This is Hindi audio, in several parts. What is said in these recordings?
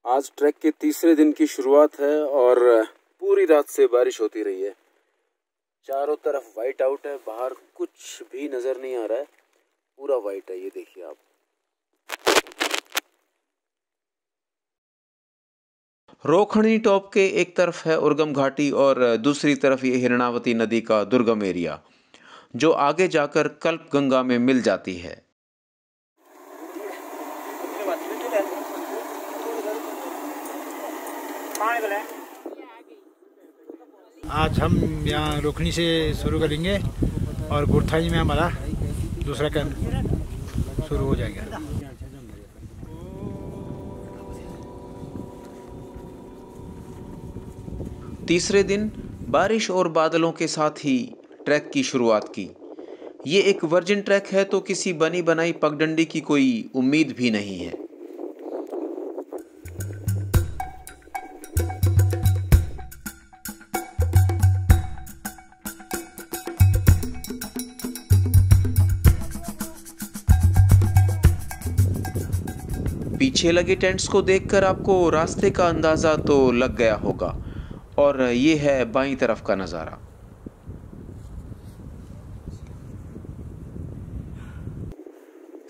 आज ट्रैक के तीसरे दिन की शुरुआत है और पूरी रात से बारिश होती रही है। चारों तरफ वाइट आउट है, बाहर कुछ भी नज़र नहीं आ रहा है, पूरा वाइट है। ये देखिए आप। रोखणी टॉप के एक तरफ है उर्गम घाटी और दूसरी तरफ ये हिरणावती नदी का दुर्गम एरिया, जो आगे जाकर कल्प गंगा में मिल जाती है। आज हम यहाँ रोखणी से शुरू करेंगे और गुरथाई में हमारा दूसरा कैंप शुरू हो जाएगा। तीसरे दिन बारिश और बादलों के साथ ही ट्रैक की शुरुआत की। ये एक वर्जिन ट्रैक है तो किसी बनी बनाई पगडंडी की कोई उम्मीद भी नहीं है। पीछे लगे टेंट्स को देखकर आपको रास्ते का अंदाजा तो लग गया होगा, और ये है बाईं तरफ का नज़ारा।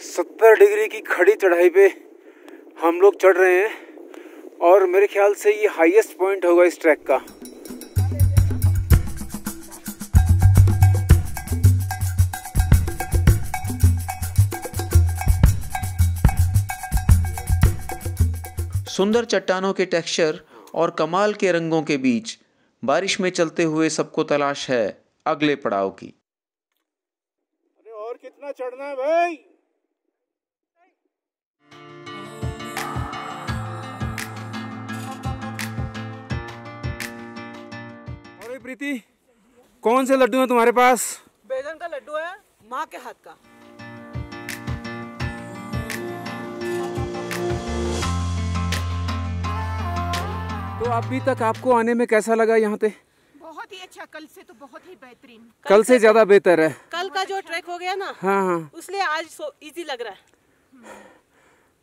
सत्तर डिग्री की खड़ी चढ़ाई पे हम लोग चढ़ रहे हैं और मेरे ख्याल से ये हाईएस्ट पॉइंट होगा इस ट्रैक का। सुंदर चट्टानों के टेक्सचर और कमाल के रंगों के बीच बारिश में चलते हुए सबको तलाश है अगले पड़ाव की। अरे और कितना चढ़ना है भाई? अरे प्रीति, कौन से लड्डू हैं तुम्हारे पास? बैगन का लड्डू है, माँ के हाथ का। तो अभी तक आपको आने में कैसा लगा यहाँ पे? बहुत ही अच्छा, कल से तो बहुत ही बेहतरीन। कल से ज्यादा बेहतर है। कल का जो ट्रैक हो गया ना, हाँ, इसलिए आज इजी लग रहा है।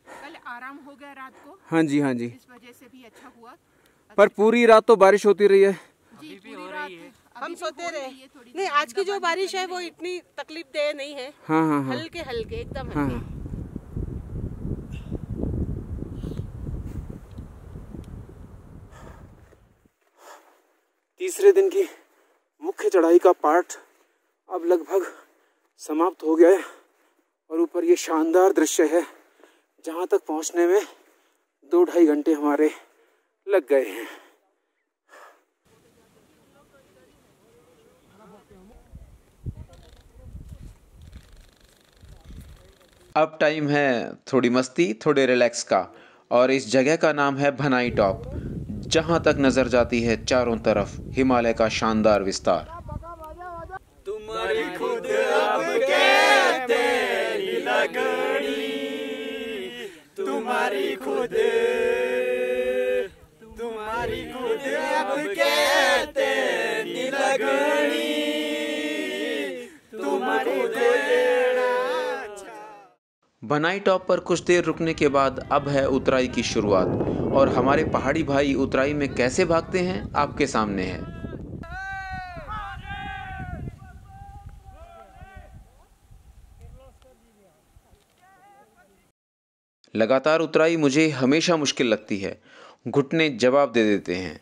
कल आराम हो गया रात को। हाँ जी, हाँ जी, इस वजह से भी अच्छा हुआ। पर पूरी रात तो बारिश होती रही है। जी, पूरी रात हम सोते रहे। नहीं, आज की जो बारिश है वो इतनी तकलीफ दे नहीं है। हाँ हाँ हाँ, हल्के हल्के एकदम हाँ। हल्के। तीसरे दिन की मुख्य चढ़ाई का पार्ट अब लगभग समाप्त हो गया है और ऊपर ये शानदार दृश्य है, जहाँ तक पहुँचने में 2-2.5 घंटे हमारे लग गए हैं। अब टाइम है थोड़ी मस्ती, थोड़े रिलैक्स का, और इस जगह का नाम है भनाई टॉप, जहां तक नजर जाती है चारों तरफ हिमालय का शानदार विस्तार। तुम्हारी खुद अब कहते नीलगढ़ी, तुम्हारी खुद अब कहते नीलगढ़ी, तुम्हारी भनाई टॉप पर कुछ देर रुकने के बाद अब है उतराई की शुरुआत, और हमारे पहाड़ी भाई उतराई में कैसे भागते हैं आपके सामने है। लगातार उतराई मुझे हमेशा मुश्किल लगती है, घुटने जवाब दे देते हैं।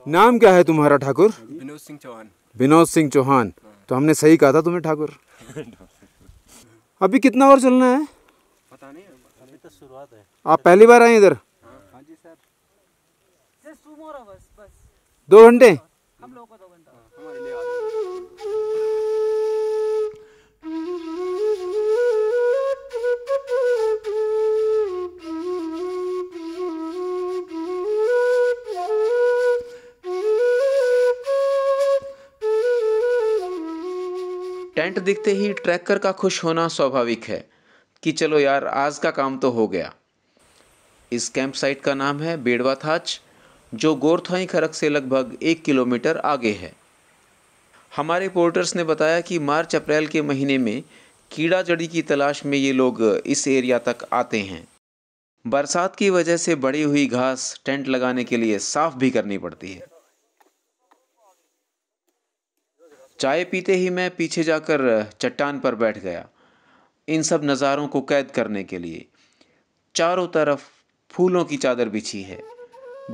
नाम क्या है तुम्हारा ठाकुर? विनोद सिंह चौहान। विनोद सिंह चौहान। तो हमने सही कहा था तुम्हें ठाकुर। अभी कितना और चलना है? पता नहीं, अभी तो शुरुआत है। आप पहली बार आए इधर? हाँ जी सर। Just 2 more hours, बस। 2 घंटे? हम लोगों को 2 घंटा। हमारे लिए आ टेंट दिखते ही ट्रैकर का खुश होना स्वाभाविक है कि चलो यार, आज का काम तो हो गया। इस कैंप साइट का नाम है बेड़वा थाच, जो गोरथाई खरक से लगभग 1 किलोमीटर आगे है। हमारे पोर्टर्स ने बताया कि मार्च अप्रैल के महीने में कीड़ा जड़ी की तलाश में ये लोग इस एरिया तक आते हैं। बरसात की वजह से बड़ी हुई घास टेंट लगाने के लिए साफ भी करनी पड़ती है। चाय पीते ही मैं पीछे जाकर चट्टान पर बैठ गया, इन सब नज़ारों को कैद करने के लिए। चारों तरफ फूलों की चादर बिछी है।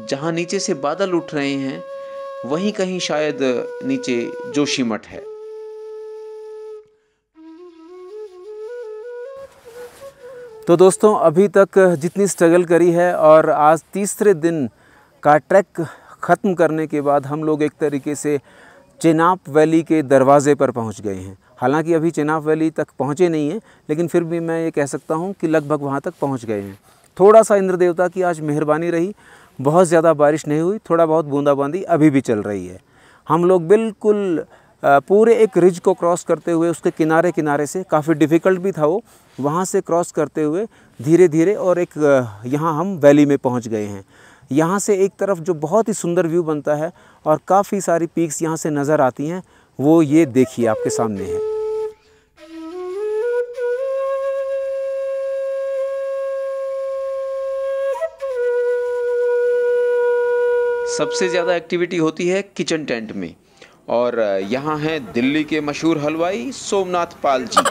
जहाँ नीचे से बादल उठ रहे हैं वहीं कहीं शायद नीचे जोशीमठ है। तो दोस्तों, अभी तक जितनी स्ट्रगल करी है और आज तीसरे दिन का ट्रैक ख़त्म करने के बाद हम लोग एक तरीके से चेनाब वैली के दरवाज़े पर पहुंच गए हैं। हालांकि अभी चेनाब वैली तक पहुंचे नहीं हैं, लेकिन फिर भी मैं ये कह सकता हूं कि लगभग वहां तक पहुंच गए हैं। थोड़ा सा इंद्र देवता की आज मेहरबानी रही, बहुत ज़्यादा बारिश नहीं हुई, थोड़ा बहुत बूंदाबांदी अभी भी चल रही है। हम लोग बिल्कुल पूरे एक रिज को क्रॉस करते हुए उसके किनारे किनारे से, काफ़ी डिफ़िकल्ट भी था वो, वहाँ से क्रॉस करते हुए धीरे धीरे और एक यहाँ हम वैली में पहुँच गए हैं। यहाँ से एक तरफ जो बहुत ही सुंदर व्यू बनता है और काफ़ी सारी पीक्स यहाँ से नज़र आती हैं, वो ये देखिए आपके सामने है। सबसे ज़्यादा एक्टिविटी होती है किचन टेंट में, और यहाँ हैं दिल्ली के मशहूर हलवाई सोमनाथ पाल जी।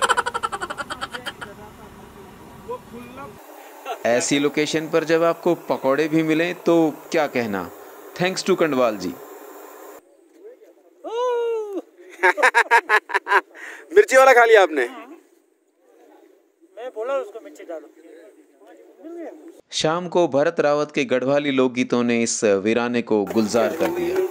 ऐसी लोकेशन पर जब आपको पकौड़े भी मिलें तो क्या कहना, थैंक्स टू कंडवाल जी। मिर्ची वाला खा लिया आपने? मैं बोला उसको मिर्ची डालो। शाम को भरत रावत के गढ़वाली लोकगीतों ने इस वीराने को गुलजार कर दिया।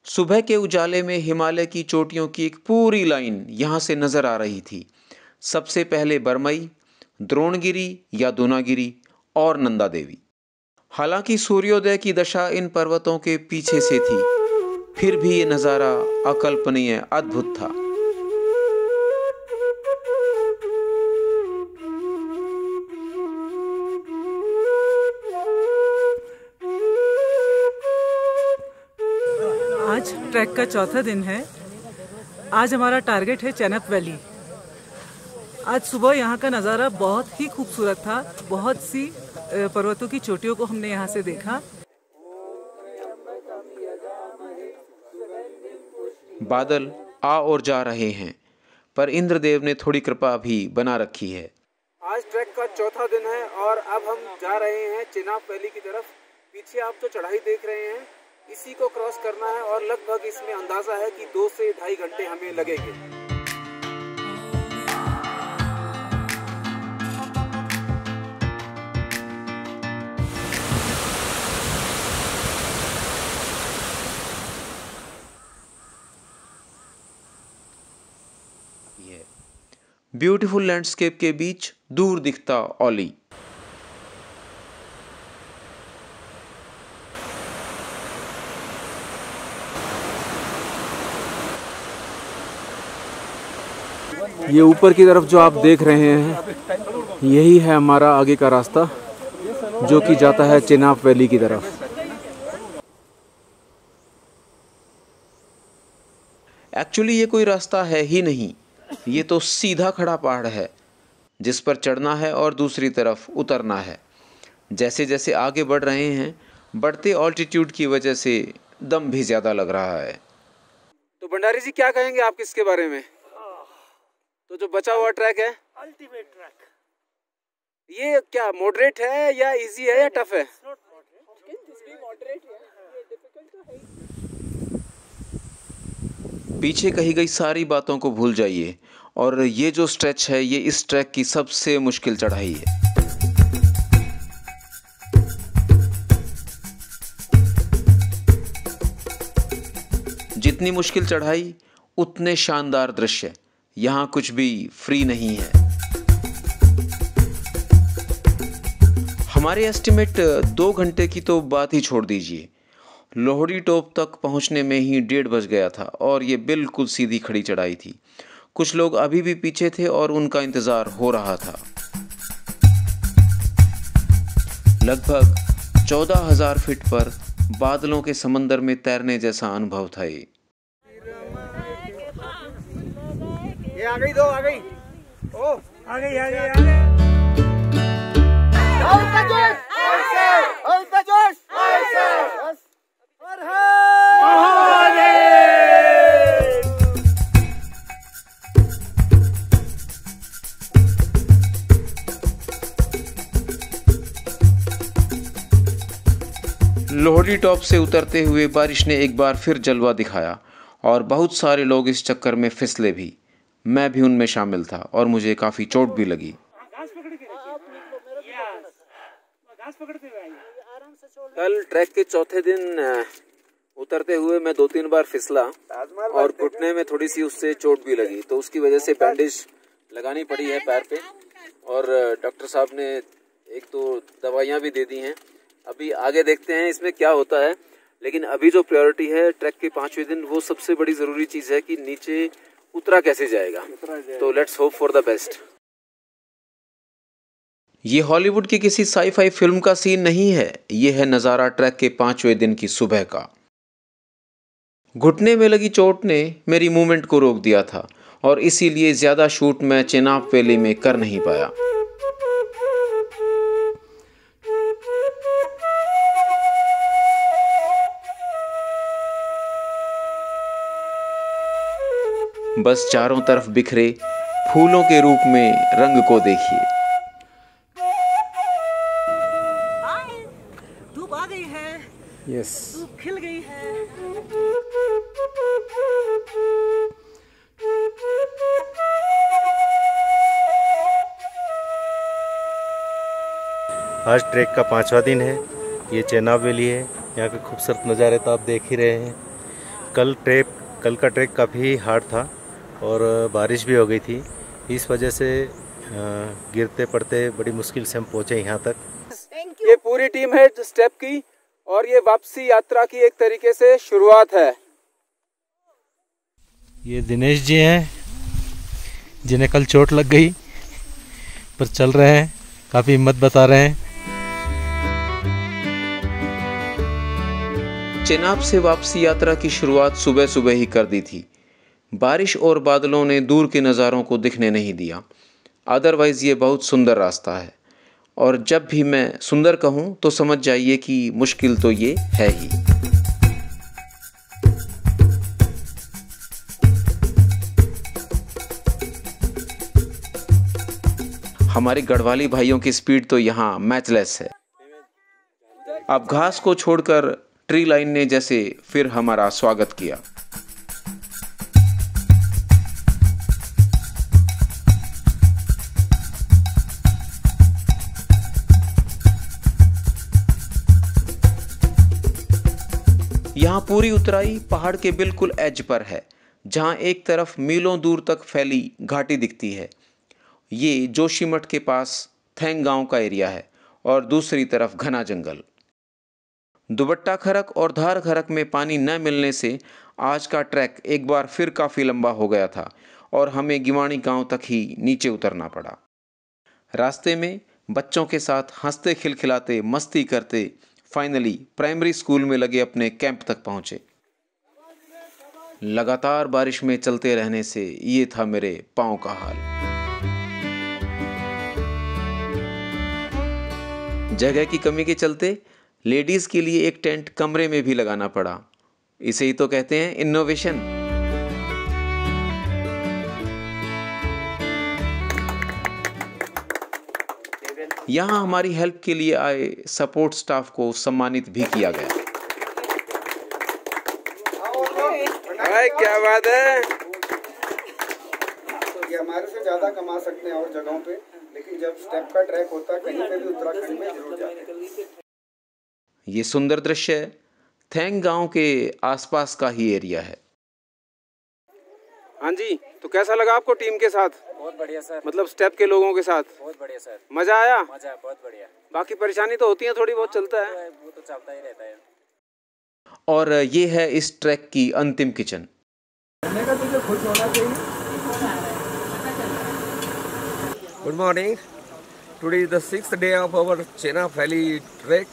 सुबह के उजाले में हिमालय की चोटियों की एक पूरी लाइन यहाँ से नजर आ रही थी। सबसे पहले बरमई, द्रोणगिरी या दूनागिरी और नंदा देवी। हालांकि सूर्योदय की दशा इन पर्वतों के पीछे से थी, फिर भी ये नज़ारा अकल्पनीय अद्भुत था। आज ट्रैक का चौथा दिन है। आज हमारा टारगेट है चेनाब वैली। आज सुबह यहाँ का नज़ारा बहुत ही खूबसूरत था। बहुत सी पर्वतों की चोटियों को हमने यहाँ से देखा। बादल आ और जा रहे हैं, पर इंद्रदेव ने थोड़ी कृपा भी बना रखी है। आज ट्रैक का चौथा दिन है और अब हम जा रहे हैं चेनाब वैली की तरफ। पीछे आप जो चढ़ाई देख रहे हैं, इसी को क्रॉस करना है और लगभग इसमें अंदाजा है कि 2 से 2.5 घंटे हमें लगेंगे। ब्यूटीफुल लैंडस्केप के बीच दूर दिखता ओली। ये ऊपर की तरफ जो आप देख रहे हैं, यही है हमारा आगे का रास्ता जो कि जाता है चेनाब वैली की तरफ। एक्चुअली ये कोई रास्ता है ही नहीं, ये तो सीधा खड़ा पहाड़ है जिस पर चढ़ना है और दूसरी तरफ उतरना है। जैसे जैसे आगे बढ़ रहे हैं, बढ़ते ऑल्टीट्यूड की वजह से दम भी ज़्यादा लग रहा है। तो भंडारी जी, क्या कहेंगे आप इसके बारे में? तो जो बचा हुआ ट्रैक है, अल्टीमेट ट्रैक, ये क्या मॉडरेट है या इजी है या टफ है? पीछे कही गई सारी बातों को भूल जाइए, और ये जो स्ट्रेच है, ये इस ट्रैक की सबसे मुश्किल चढ़ाई है। जितनी मुश्किल चढ़ाई उतने शानदार दृश्य। यहाँ कुछ भी फ्री नहीं है। हमारे एस्टिमेट 2 घंटे की तो बात ही छोड़ दीजिए, लोहड़ी टॉप तक पहुंचने में ही 1:30 बज गया था और ये बिल्कुल सीधी खड़ी चढ़ाई थी। कुछ लोग अभी भी पीछे थे और उनका इंतज़ार हो रहा था। लगभग 14,000 फीट पर बादलों के समंदर में तैरने जैसा अनुभव था ये। आ गई, 2 आ गई। ओ आ गई, आ गई, आ गई। लोहड़ी टॉप से उतरते हुए बारिश ने एक बार फिर जलवा दिखाया और बहुत सारे लोग इस चक्कर में फिसले भी। मैं भी उनमें शामिल था और मुझे काफ़ी चोट भी लगी। कल ट्रैक के चौथे दिन उतरते हुए मैं 2-3 बार फिसला और घुटने में थोड़ी सी उससे चोट भी लगी, तो उसकी वजह से बैंडेज लगानी पड़ी है पैर पे और डॉक्टर साहब ने 1-2 दवाइयाँ भी दे दी हैं। अभी आगे देखते हैं इसमें क्या होता है, लेकिन अभी जो प्रायोरिटी है ट्रैक के 5वें दिन, वो सबसे बड़ी ज़रूरी चीज़ है कि नीचे उतरा कैसे जाएगा। तो let's hope for the best. ये हॉलीवुड की किसी साई-फाई फिल्म का सीन नहीं है, ये है नज़ारा ट्रैक के 5वें दिन की सुबह का। घुटने में लगी चोट ने मेरी मूवमेंट को रोक दिया था और इसीलिए ज़्यादा शूट मैं चेनाब वैली में कर नहीं पाया। बस चारों तरफ बिखरे फूलों के रूप में रंग को देखिए। धूप आ गई है। यस, धूप खिल गई है। आज ट्रैक का 5वां दिन है। ये चेनाब वैली है। यहाँ के खूबसूरत नज़ारे तो आप देख ही रहे हैं। कल का ट्रैक काफ़ी हार्ड था और बारिश भी हो गई थी, इस वजह से गिरते पड़ते बड़ी मुश्किल से हम पहुँचे यहाँ तक। ये पूरी टीम है स्टेप की और ये वापसी यात्रा की एक तरीके से शुरुआत है। ये दिनेश जी हैं जिन्हें कल चोट लग गई पर चल रहे हैं, काफ़ी हिम्मत बता रहे हैं। चेनाब से वापसी यात्रा की शुरुआत सुबह सुबह ही कर दी थी। बारिश और बादलों ने दूर के नज़ारों को दिखने नहीं दिया। अदरवाइज़ ये बहुत सुंदर रास्ता है और जब भी मैं सुंदर कहूँ तो समझ जाइए कि मुश्किल तो ये है ही। हमारे गढ़वाली भाइयों की स्पीड तो यहाँ मैचलेस है। अब घास को छोड़कर ट्री लाइन ने जैसे फिर हमारा स्वागत किया। यहाँ पूरी उतराई पहाड़ के बिल्कुल एज पर है, जहाँ एक तरफ मीलों दूर तक फैली घाटी दिखती है। ये जोशीमठ के पास थेंग गांव का एरिया है और दूसरी तरफ घना जंगल। दुबट्टा खरक और धार खरक में पानी न मिलने से आज का ट्रैक एक बार फिर काफ़ी लंबा हो गया था और हमें गिवाणी गांव तक ही नीचे उतरना पड़ा। रास्ते में बच्चों के साथ हंसते खिलखिलाते मस्ती करते फाइनली प्राइमरी स्कूल में लगे अपने कैंप तक पहुंचे। लगातार बारिश में चलते रहने से ये था मेरे पांव का हाल। जगह की कमी के चलते लेडीज के लिए एक टेंट कमरे में भी लगाना पड़ा। इसे ही तो कहते हैं इनोवेशन। यहाँ हमारी हेल्प के लिए आए सपोर्ट स्टाफ को सम्मानित भी किया गया। भाई क्या बात है। तो ये हमारे से ज़्यादा कमा सकते हैं और जगहों पे, लेकिन जब स्टेप का ट्रैक होता है कहीं पे भी उत्तराखंड में जरूर जाते हैं। ये सुंदर दृश्य थेंग गांव के आसपास का ही एरिया है। हाँ जी, तो कैसा लगा आपको टीम के साथ? बहुत बढ़िया सर। मतलब स्टेप के लोगों के साथ बहुत बढ़िया सर। मजा आया? मजा बहुत बढ़िया। बाकी परेशानी तो होती है, थोड़ी बहुत चलता है, वो तो चलता ही रहता है। और ये है इस ट्रैक की अंतिम kitchen. Good morning. Today is the 6th day of our Chenab Valley trek,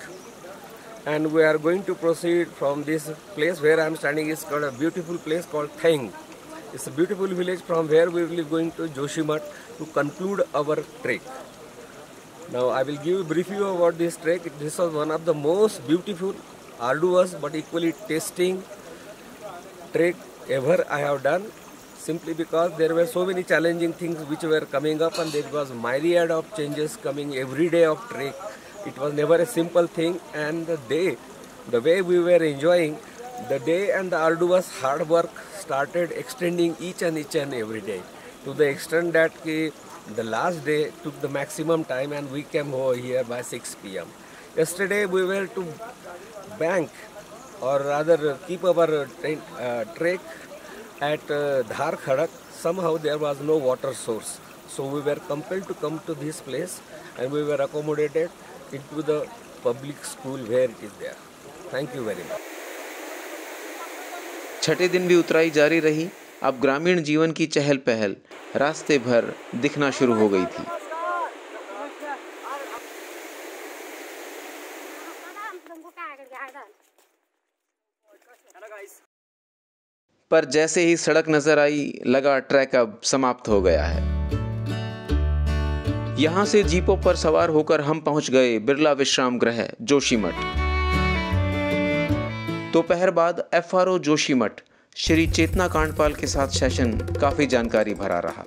and we are going to proceed from this place where I am standing. Is called a beautiful place called Theng. It's a beautiful village from where we will be going to Joshimath to conclude our trek. Now I will give a brief view about this trek. This was one of the most beautiful, arduous but equally tasting trek ever I have done. Simply because there were so many challenging things which were coming up, and there was myriad of changes coming every day of trek. It was never a simple thing, and the way we were enjoying the day and the arduous hard work started extending each and every day, to the extent that the last day took the maximum time and we came over here by 6 p.m. Yesterday we were to bank, or rather keep our trek at Dhar Khadak. Somehow there was no water source, so we were compelled to come to this place, and we were accommodated into the public school where it is there. Thank you very much. छठे दिन भी उतराई जारी रही। अब ग्रामीण जीवन की चहल पहल रास्ते भर दिखना शुरू हो गई थी। पर जैसे ही सड़क नजर आई, लगा ट्रैक अब समाप्त हो गया है। यहां से जीपों पर सवार होकर हम पहुंच गए बिरला विश्राम गृह जोशीमठ। दोपहर बाद FRO जोशीमठ श्री चेतना कांडपाल के साथ सेशन काफी जानकारी भरा रहा।